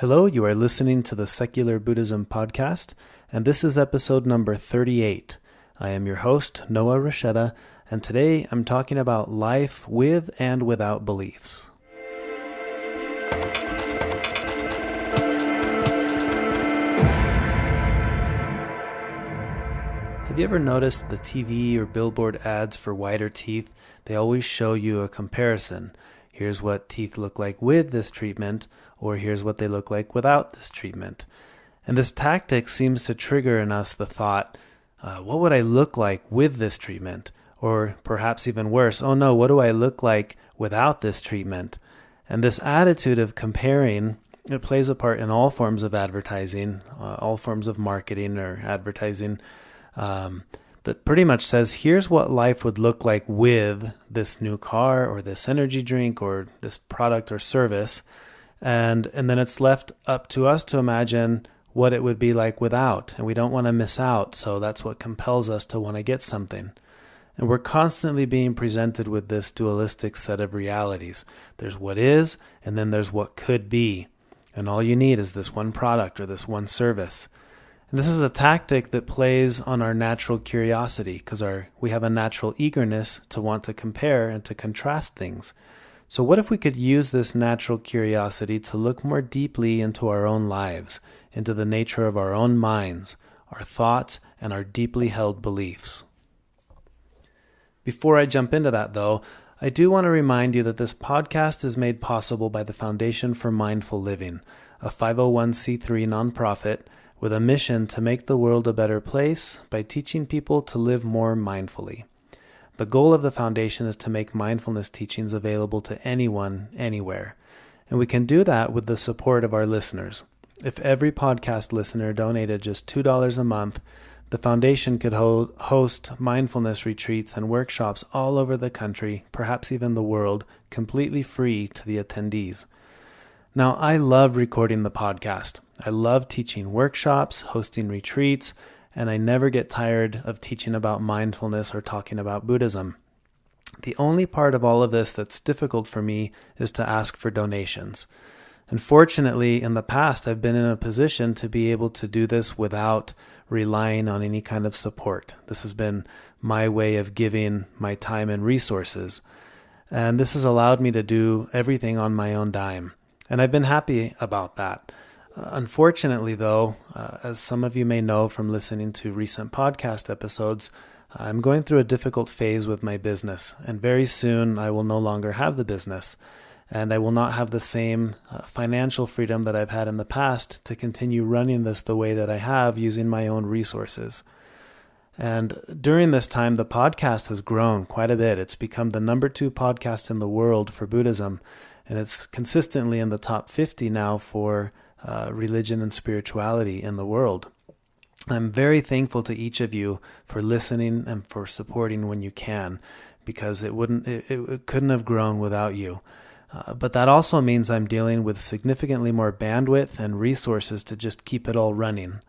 Hello, you are listening to the Secular Buddhism podcast, and this is episode number 38. I am your host, Noah Rasheta, and today I'm talking about life with and without beliefs. Have you ever noticed the TV or billboard ads for whiter teeth? They always show you a comparison. Here's what teeth look like with this treatment, or here's what they look like without this treatment. And this tactic seems to trigger in us the thought, what would I look like with this treatment? Or perhaps even worse, oh no, what do I look like without this treatment? And this attitude of comparing, it plays a part in all forms of advertising, all forms of marketing or advertising, that pretty much says, here's what life would look like with this new car or this energy drink or this product or service. And then it's left up to us to imagine what it would be like without. And we don't want to miss out. So that's what compels us to want to get something. And we're constantly being presented with this dualistic set of realities. There's what is, and then there's what could be. And all you need is this one product or this one service. And this is a tactic that plays on our natural curiosity because we have a natural eagerness to want to compare and to contrast things. So what if we could use this natural curiosity to look more deeply into our own lives, into the nature of our own minds, our thoughts, and our deeply held beliefs? Before I jump into that, though, I do want to remind you that this podcast is made possible by the Foundation for Mindful Living, a 501c3 nonprofit with a mission to make the world a better place by teaching people to live more mindfully. The goal of the foundation is to make mindfulness teachings available to anyone, anywhere. And we can do that with the support of our listeners. If every podcast listener donated just $2 a month, the foundation could host mindfulness retreats and workshops all over the country, perhaps even the world, completely free to the attendees. Now, I love recording the podcast. I love teaching workshops, hosting retreats, and I never get tired of teaching about mindfulness or talking about Buddhism. The only part of all of this that's difficult for me is to ask for donations. Unfortunately, in the past, I've been in a position to be able to do this without relying on any kind of support. This has been my way of giving my time and resources. And this has allowed me to do everything on my own dime. And I've been happy about that. Unfortunately, though, as some of you may know from listening to recent podcast episodes, I'm going through a difficult phase with my business, and very soon I will no longer have the business, and I will not have the same financial freedom that I've had in the past to continue running this the way that I have using my own resources. And during this time, the podcast has grown quite a bit. It's become the number 2 podcast in the world for Buddhism, and it's consistently in the top 50 now for religion and spirituality in the world. I'm very thankful to each of you for listening and for supporting when you can, because it couldn't have grown without you. But that also means I'm dealing with significantly more bandwidth and resources to just keep it all running.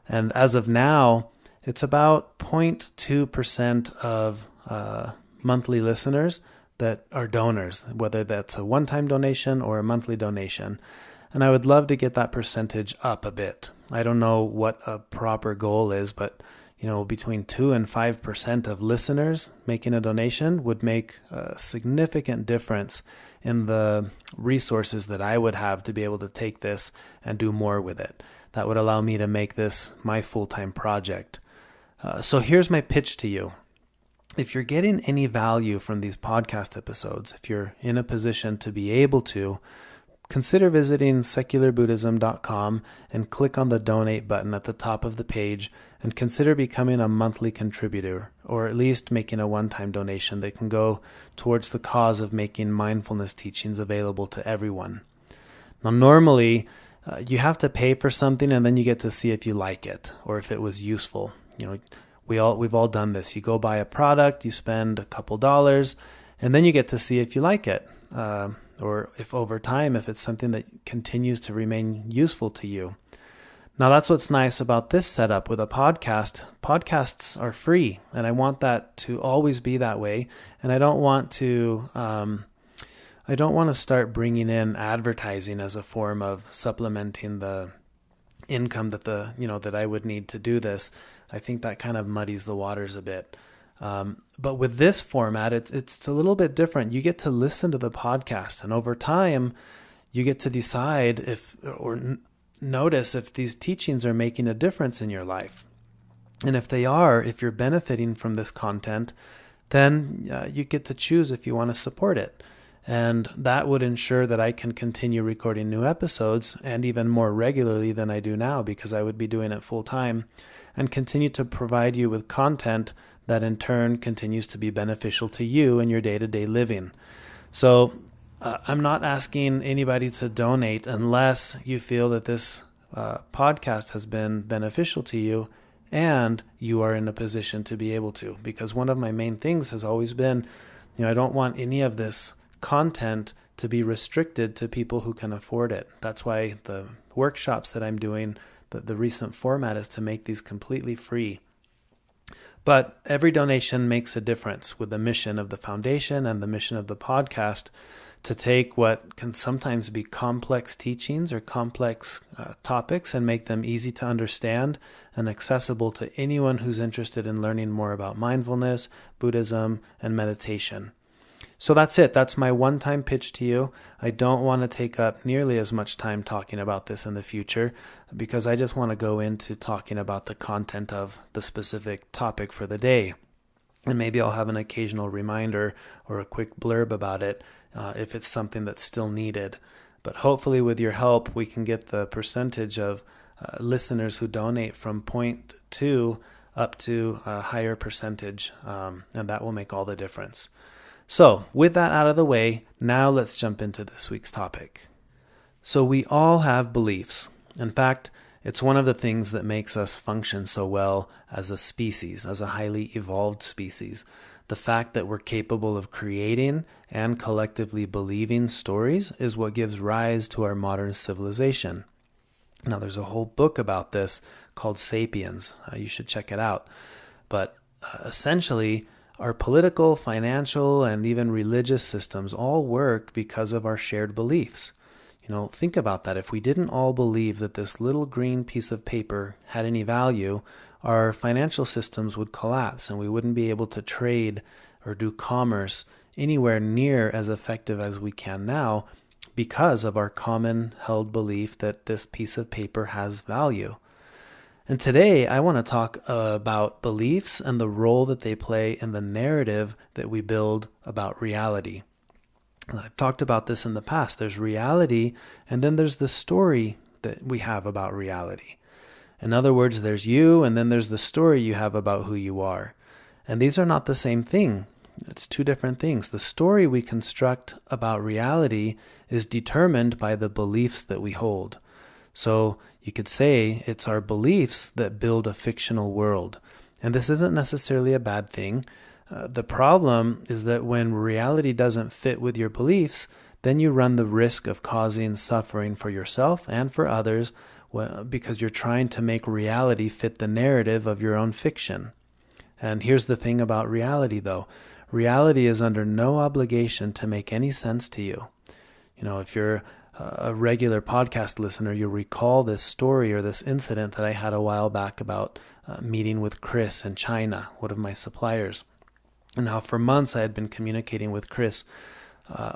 And as of now, it's about 0.2% of monthly listeners that are donors, whether that's a one-time donation or a monthly donation. And I would love to get that percentage up a bit. I don't know what a proper goal is, but between 2 and 5% of listeners making a donation would make a significant difference in the resources that I would have to be able to take this and do more with it. That would allow me to make this my full-time project. So here's my pitch to you. If you're getting any value from these podcast episodes, if you're in a position to be able to, consider visiting secularbuddhism.com and click on the donate button at the top of the page and consider becoming a monthly contributor, or at least making a one-time donation that can go towards the cause of making mindfulness teachings available to everyone. Now, normally, you have to pay for something and then you get to see if you like it or if it was useful. We've all done this. You go buy a product, you spend a couple dollars, and then you get to see if you like it. Or if over time, if it's something that continues to remain useful to you. Now, that's what's nice about this setup with a podcast. Podcasts are free, and I want that to always be that way. And I don't want to I don't want to start bringing in advertising as a form of supplementing the income that I would need to do this. I think that kind of muddies the waters a bit. But with this format, it's a little bit different. You get to listen to the podcast, and over time, you get to decide notice if these teachings are making a difference in your life. And if they are, if you're benefiting from this content, then you get to choose if you want to support it. And that would ensure that I can continue recording new episodes, and even more regularly than I do now, because I would be doing it full time, and continue to provide you with content that in turn continues to be beneficial to you in your day-to-day living. So I'm not asking anybody to donate unless you feel that this podcast has been beneficial to you and you are in a position to be able to. Because one of my main things has always been, I don't want any of this content to be restricted to people who can afford it. That's why the workshops that I'm doing, the recent format is to make these completely free. But every donation makes a difference with the mission of the foundation and the mission of the podcast, to take what can sometimes be complex teachings or complex topics and make them easy to understand and accessible to anyone who's interested in learning more about mindfulness, Buddhism, and meditation. So that's it. That's my one-time pitch to you. I don't want to take up nearly as much time talking about this in the future, because I just want to go into talking about the content of the specific topic for the day. And maybe I'll have an occasional reminder or a quick blurb about it if it's something that's still needed. But hopefully with your help, we can get the percentage of listeners who donate from 0.2 up to a higher percentage, and that will make all the difference. So with that out of the way, now let's jump into this week's topic. So we all have beliefs. In fact, it's one of the things that makes us function so well as a species, as a highly evolved species. The fact that we're capable of creating and collectively believing stories is what gives rise to our modern civilization. Now, there's a whole book about this called Sapiens. You should check it out. But essentially, our political, financial, and even religious systems all work because of our shared beliefs. Think about that. If we didn't all believe that this little green piece of paper had any value, our financial systems would collapse and we wouldn't be able to trade or do commerce anywhere near as effective as we can now, because of our common held belief that this piece of paper has value. And today I want to talk about beliefs and the role that they play in the narrative that we build about reality. I've talked about this in the past. There's reality, and then there's the story that we have about reality. In other words, there's you, and then there's the story you have about who you are. And these are not the same thing. It's two different things. The story we construct about reality is determined by the beliefs that we hold. So you could say it's our beliefs that build a fictional world. And this isn't necessarily a bad thing. The problem is that when reality doesn't fit with your beliefs, then you run the risk of causing suffering for yourself and for others, because you're trying to make reality fit the narrative of your own fiction. And here's the thing about reality, though. Reality is under no obligation to make any sense to you. If you're a regular podcast listener, you'll recall this story or this incident that I had a while back about meeting with Chris in China, one of my suppliers. And how for months I had been communicating with Chris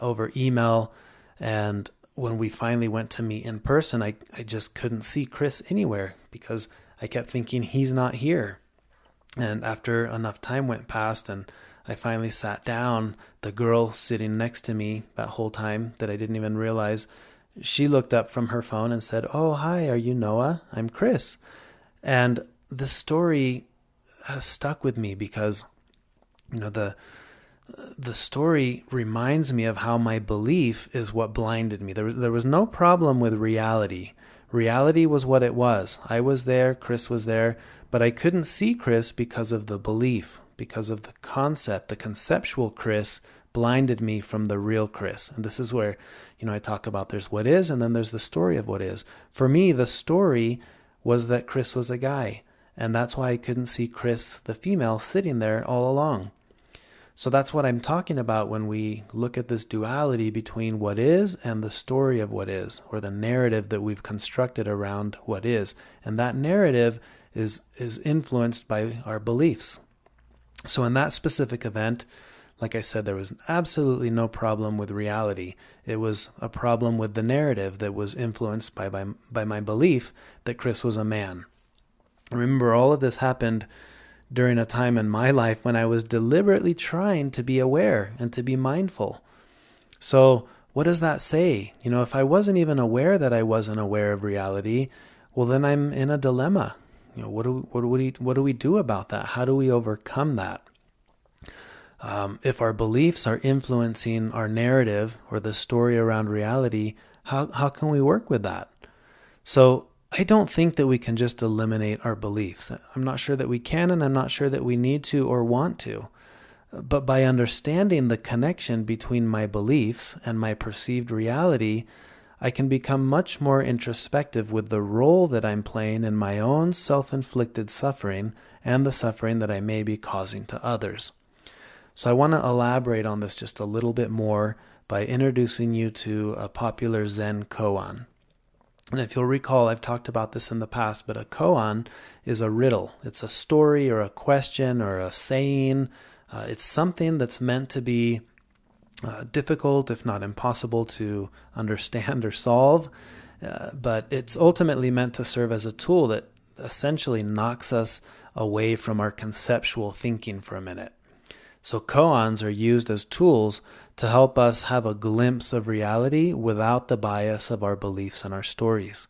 over email, and when we finally went to meet in person, I just couldn't see Chris anywhere because I kept thinking he's not here. And after enough time went past and I finally sat down, the girl sitting next to me that whole time that I didn't even realize, she looked up from her phone and said, "Oh, hi, are you Noah? I'm Chris." And the story has stuck with me because the story reminds me of how my belief is what blinded me. There was no problem with reality. Reality was what it was. I was there, Chris was there, but I couldn't see Chris because of the belief, because of the concept. The conceptual Chris blinded me from the real Chris. And this is where, I talk about there's what is, and then there's the story of what is. For me, the story was that Chris was a guy. And that's why I couldn't see Chris, the female, sitting there all along. So that's what I'm talking about when we look at this duality between what is and the story of what is, or the narrative that we've constructed around what is. And that narrative is influenced by our beliefs. So in that specific event, like I said, there was absolutely no problem with reality. It was a problem with the narrative that was influenced by my belief that Chris was a man. Remember, all of this happened during a time in my life when I was deliberately trying to be aware and to be mindful. So what does that say? If I wasn't even aware that I wasn't aware of reality, well, then I'm in a dilemma. What do we do about that? How do we overcome that? If our beliefs are influencing our narrative or the story around reality, how can we work with that? So I don't think that we can just eliminate our beliefs. I'm not sure that we can, and I'm not sure that we need to or want to. But by understanding the connection between my beliefs and my perceived reality, I can become much more introspective with the role that I'm playing in my own self-inflicted suffering and the suffering that I may be causing to others. So I want to elaborate on this just a little bit more by introducing you to a popular Zen koan. And if you'll recall, I've talked about this in the past, but a koan is a riddle. It's a story or a question or a saying. It's something that's meant to be difficult, if not impossible, to understand or solve. But it's ultimately meant to serve as a tool that essentially knocks us away from our conceptual thinking for a minute. So koans are used as tools to help us have a glimpse of reality without the bias of our beliefs and our stories.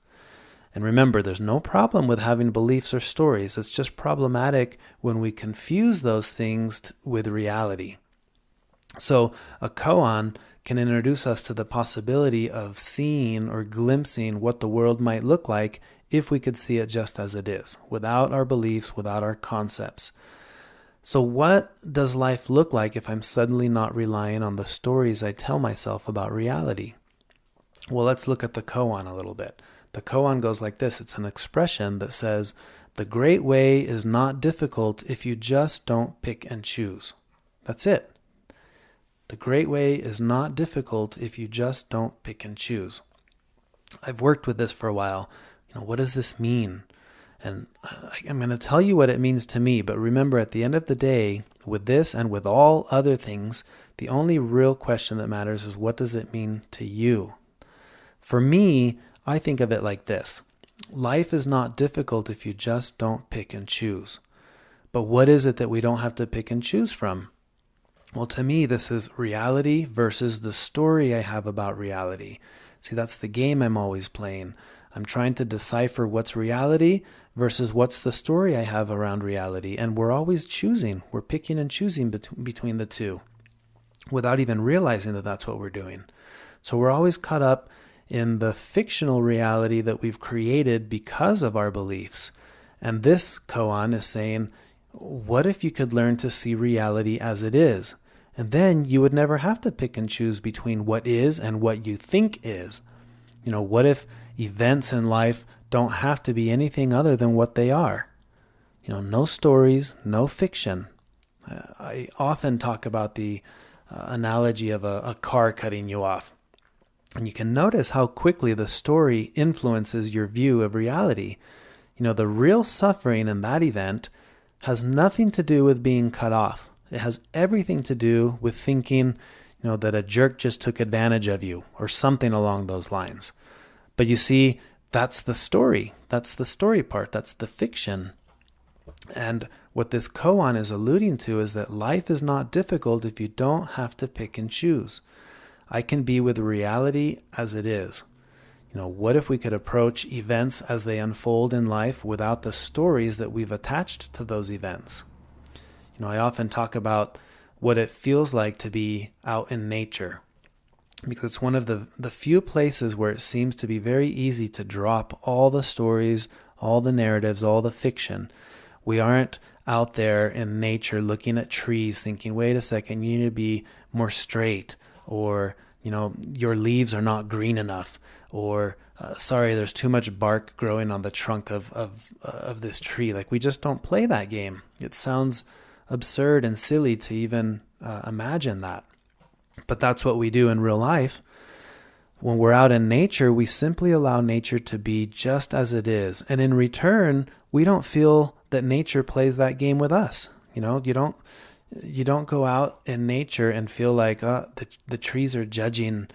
And remember, there's no problem with having beliefs or stories. It's just problematic when we confuse those things with reality. So a koan can introduce us to the possibility of seeing or glimpsing what the world might look like if we could see it just as it is, without our beliefs, without our concepts. So what does life look like if I'm suddenly not relying on the stories I tell myself about reality? Well, let's look at the koan a little bit. The koan goes like this. It's an expression that says, "The great way is not difficult if you just don't pick and choose." That's it. The great way is not difficult if you just don't pick and choose. I've worked with this for a while. What does this mean? And I'm going to tell you what it means to me, but remember, at the end of the day, with this and with all other things, the only real question that matters is, what does it mean to you? For me, I think of it like this. Life is not difficult if you just don't pick and choose. But what is it that we don't have to pick and choose from? Well, to me, this is reality versus the story I have about reality. See, that's the game I'm always playing. I'm trying to decipher what's reality versus what's the story I have around reality. And we're always choosing. We're picking and choosing between the two without even realizing that that's what we're doing. So we're always caught up in the fictional reality that we've created because of our beliefs. And this koan is saying, what if you could learn to see reality as it is? And then you would never have to pick and choose between what is and what you think is. What if events in life don't have to be anything other than what they are? No stories, no fiction. I often talk about the analogy of a car cutting you off. And you can notice how quickly the story influences your view of reality. The real suffering in that event has nothing to do with being cut off. It has everything to do with thinking, that a jerk just took advantage of you or something along those lines. But you see, that's the story. That's the story part. That's the fiction. And what this koan is alluding to is that life is not difficult if you don't have to pick and choose. I can be with reality as it is. What if we could approach events as they unfold in life without the stories that we've attached to those events? I often talk about what it feels like to be out in nature, because it's one of the few places where it seems to be very easy to drop all the stories, all the narratives, all the fiction. We aren't out there in nature looking at trees thinking, wait a second, you need to be more straight, or your leaves are not green enough, or sorry, there's too much bark growing on the trunk of this tree. Like, we just don't play that game. It sounds absurd and silly to even imagine that. But that's what we do in real life. When we're out in nature, we simply allow nature to be just as it is. And in return, we don't feel that nature plays that game with us. You don't go out in nature and feel like the trees are judging,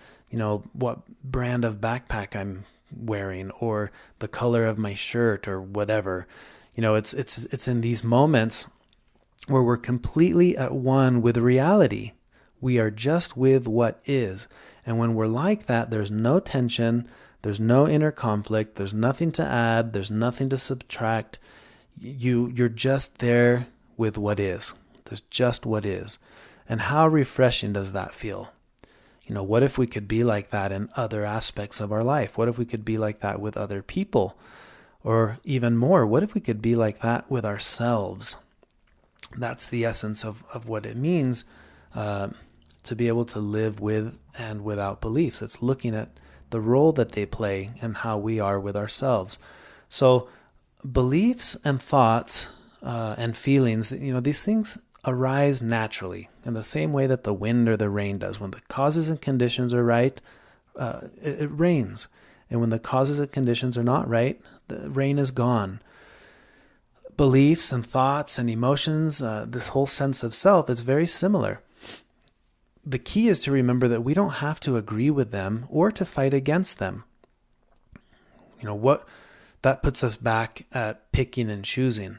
what brand of backpack I'm wearing or the color of my shirt or whatever. It's in these moments where we're completely at one with reality. We are just with what is. And when we're like that, there's no tension, there's no inner conflict, there's nothing to add, there's nothing to subtract. You're just there with what is. There's just what is. And how refreshing does that feel? What if we could be like that in other aspects of our life? What if we could be like that with other people? Or even more, what if we could be like that with ourselves? That's the essence of what it means to be able to live with and without beliefs. It's looking at the role that they play and how we are with ourselves. So beliefs and thoughts and feelings, these things arise naturally in the same way that the wind or the rain does. When the causes and conditions are right, it rains. And when the causes and conditions are not right, the rain is gone. Beliefs and thoughts and emotions, this whole sense of self, it's very similar. The key is to remember that we don't have to agree with them or to fight against them. That puts us back at picking and choosing.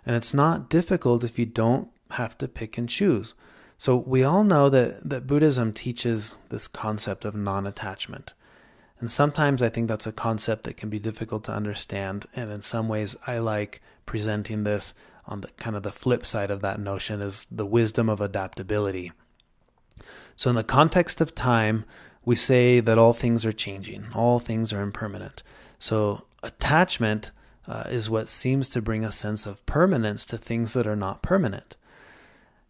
And it's not difficult if you don't have to pick and choose. So we all know that Buddhism teaches this concept of non-attachment. And sometimes I think that's a concept that can be difficult to understand. And in some ways, I like presenting this on the kind of the flip side of that notion is the wisdom of adaptability. So in the context of time, we say that all things are changing, all things are impermanent. So attachment is what seems to bring a sense of permanence to things that are not permanent.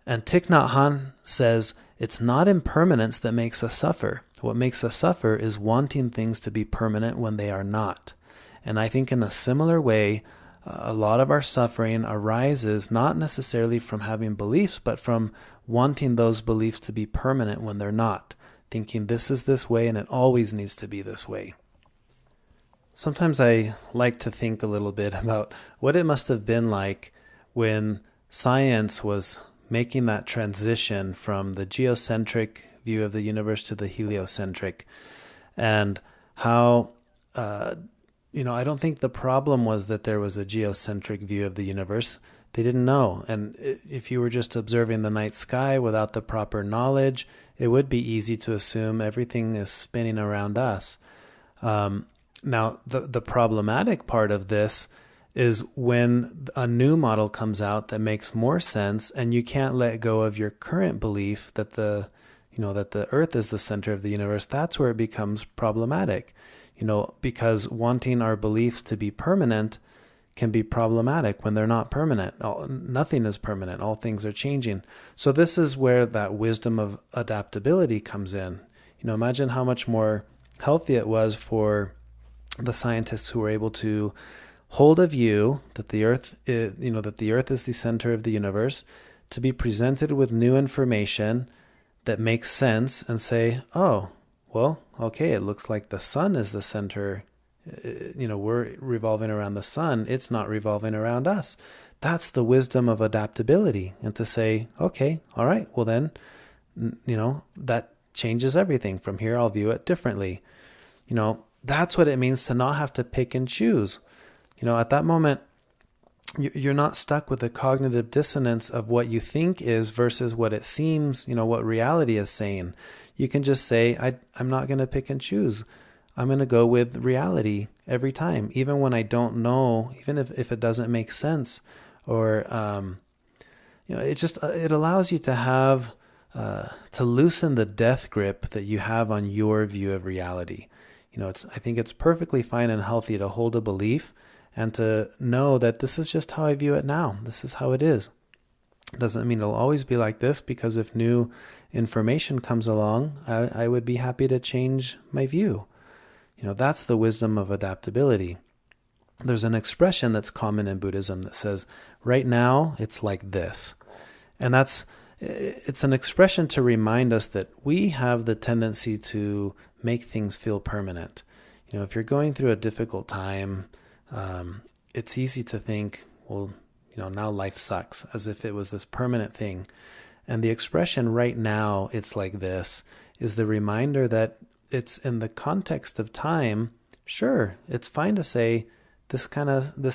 And Thich Nhat Hanh says, it's not impermanence that makes us suffer. What makes us suffer is wanting things to be permanent when they are not. And I think in a similar way, a lot of our suffering arises not necessarily from having beliefs, but from wanting those beliefs to be permanent when they're not. Thinking this is this way and it always needs to be this way. Sometimes I like to think a little bit about what it must have been like when science was making that transition from the geocentric view of the universe to the heliocentric, and how, I don't think the problem was that there was a geocentric view of the universe. They didn't know. And if you were just observing the night sky without the proper knowledge, it would be easy to assume everything is spinning around us. Now, the problematic part of this is when a new model comes out that makes more sense and you can't let go of your current belief that the earth is the center of the universe. That's where it becomes problematic, because wanting our beliefs to be permanent can be problematic when they're not permanent. Nothing is permanent. All things are changing. So this is where that wisdom of adaptability comes in. Imagine how much more healthy it was for the scientists who were able to hold a view that the earth is the center of the universe, to be presented with new information that makes sense and say, oh, well, okay, it looks like the sun is the center. We're revolving around the sun. It's not revolving around us. That's the wisdom of adaptability. And to say, okay, all right, well then, that changes everything. From here, I'll view it differently. That's what it means to not have to pick and choose. At that moment, you're not stuck with the cognitive dissonance of what you think is versus what it seems, what reality is saying. You can just say, I'm not going to pick and choose. I'm going to go with reality every time, even when I don't know, even if it doesn't make sense, or, it allows you to have, to loosen the death grip that you have on your view of reality. I think it's perfectly fine and healthy to hold a belief and to know that this is just how I view it now. This is how it is. It doesn't mean it'll always be like this, because if new information comes along, I would be happy to change my view. That's the wisdom of adaptability. There's an expression that's common in Buddhism that says, right now, it's like this. And It's an expression to remind us that we have the tendency to make things feel permanent. If you're going through a difficult time, it's easy to think, well, now life sucks, as if it was this permanent thing. And the expression right now, it's like this, is the reminder that it's in the context of time. Sure, it's fine to say this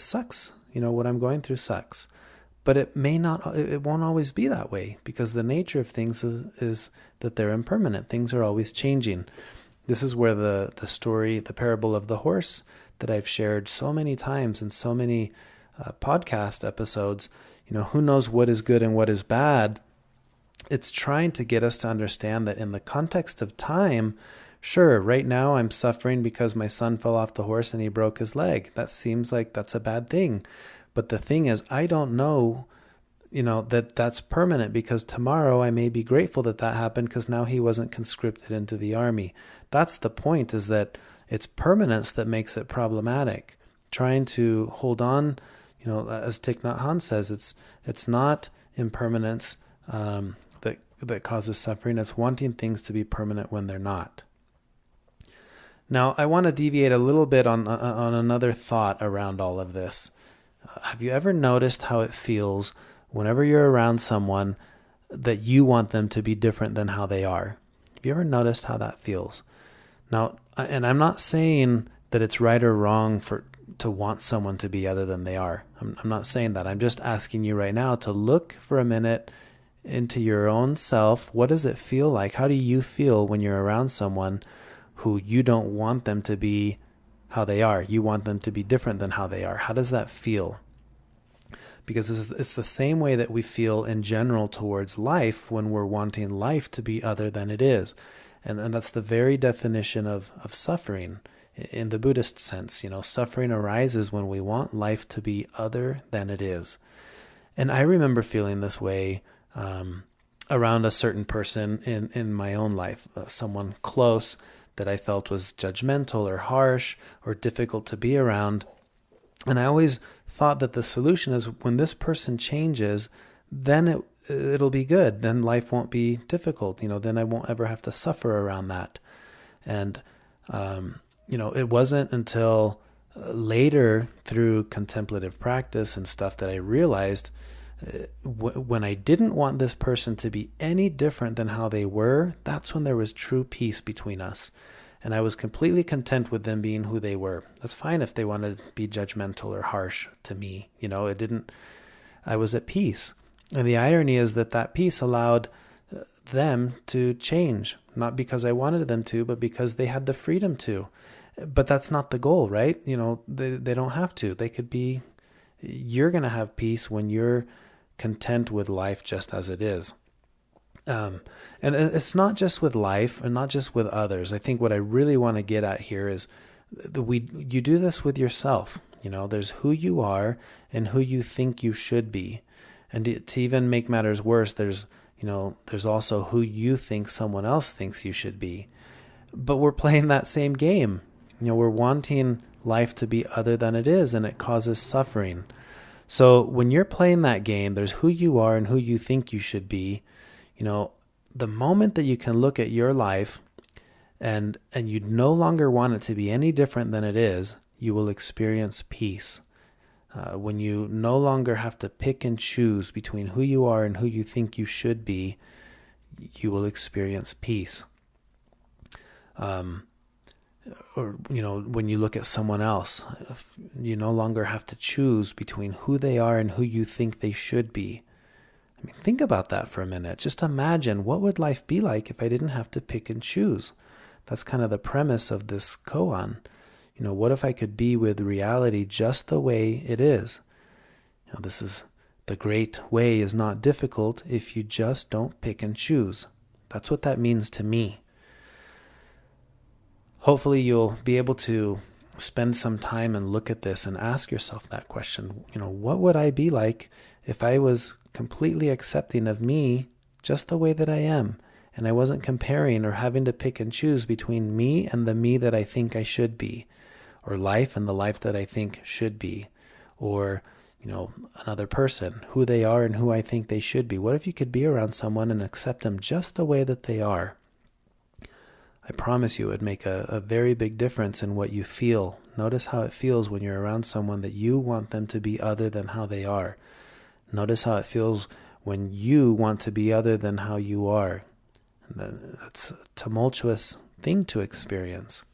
sucks. What I'm going through sucks. But it won't always be that way, because the nature of things is that they're impermanent. Things are always changing. This is where the story, the parable of the horse that I've shared so many times in so many podcast episodes, who knows what is good and what is bad. It's trying to get us to understand that in the context of time, sure, right now I'm suffering because my son fell off the horse and he broke his leg. That seems like that's a bad thing. But the thing is, I don't know, that's permanent, because tomorrow I may be grateful that happened because now he wasn't conscripted into the army. That's the point, is that it's permanence that makes it problematic. Trying to hold on, as Thich Nhat Hanh says, it's not impermanence that causes suffering. It's wanting things to be permanent when they're not. Now, I want to deviate a little bit on another thought around all of this. Have you ever noticed how it feels whenever you're around someone that you want them to be different than how they are? Have you ever noticed how that feels? Now, and I'm not saying that it's right or wrong to want someone to be other than they are. I'm not saying that. I'm just asking you right now to look for a minute into your own self. What does it feel like? How do you feel when you're around someone who you don't want them to be how they are? You want them to be different than how they are. How does that feel? Because it's the same way that we feel in general towards life when we're wanting life to be other than it is. And that's the very definition of suffering in the Buddhist sense. Suffering arises when we want life to be other than it is. And I remember feeling this way around a certain person in my own life, someone close that I felt was judgmental or harsh or difficult to be around. And I always thought that the solution is, when this person changes, then it'll be good. Then life won't be difficult. Then I won't ever have to suffer around that. And, it wasn't until later through contemplative practice and stuff that I realized when I didn't want this person to be any different than how they were, that's when there was true peace between us. And I was completely content with them being who they were. That's fine if they wanted to be judgmental or harsh to me. I was at peace. And the irony is that peace allowed them to change, not because I wanted them to, but because they had the freedom to. But that's not the goal, right? They don't have to. They could be, you're going to have peace when you're content with life just as it is. And it's not just with life and not just with others. I think what I really want to get at here is you do this with yourself. There's who you are and who you think you should be. And to even make matters worse, there's also who you think someone else thinks you should be. But we're playing that same game. We're wanting life to be other than it is, and it causes suffering. So when you're playing that game, there's who you are and who you think you should be. The moment that you can look at your life and you no longer want it to be any different than it is, you will experience peace. When you no longer have to pick and choose between who you are and who you think you should be, you will experience peace. Or when you look at someone else, you no longer have to choose between who they are and who you think they should be. Think about that for a minute. Just imagine, what would life be like if I didn't have to pick and choose? That's kind of the premise of this koan. What if I could be with reality just the way it is? This is the great way is not difficult if you just don't pick and choose. That's what that means to me. Hopefully you'll be able to spend some time and look at this and ask yourself that question. What would I be like if I was completely accepting of me just the way that I am, and I wasn't comparing or having to pick and choose between me and the me that I think I should be, or life and the life that I think should be, or another person, who they are and who I think they should be. What if you could be around someone and accept them just the way that they are? I promise you it would make a very big difference in what you feel. Notice how it feels when you're around someone that you want them to be other than how they are. Notice how it feels when you want to be other than how you are. That's a tumultuous thing to experience.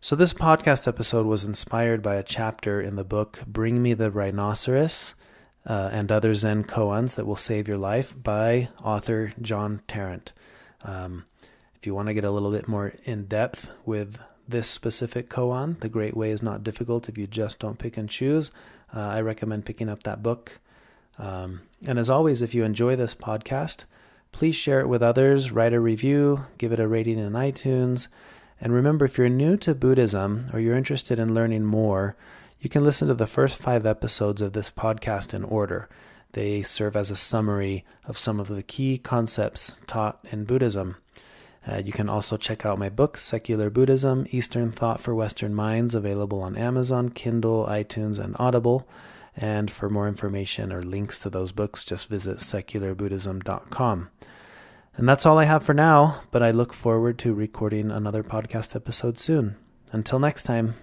So this podcast episode was inspired by a chapter in the book Bring Me the Rhinoceros and Other Zen Koans That Will Save Your Life by author John Tarrant. If you want to get a little bit more in depth with this specific koan, The Great Way is Not Difficult If You Just Don't Pick and Choose, I recommend picking up that book. And as always, if you enjoy this podcast, please share it with others, write a review, give it a rating in iTunes. And remember, if you're new to Buddhism or you're interested in learning more, you can listen to the first 5 episodes of this podcast in order. They serve as a summary of some of the key concepts taught in Buddhism. You can also check out my book, Secular Buddhism, Eastern Thought for Western Minds, available on Amazon, Kindle, iTunes, and Audible. And for more information or links to those books, just visit secularbuddhism.com. And that's all I have for now, but I look forward to recording another podcast episode soon. Until next time.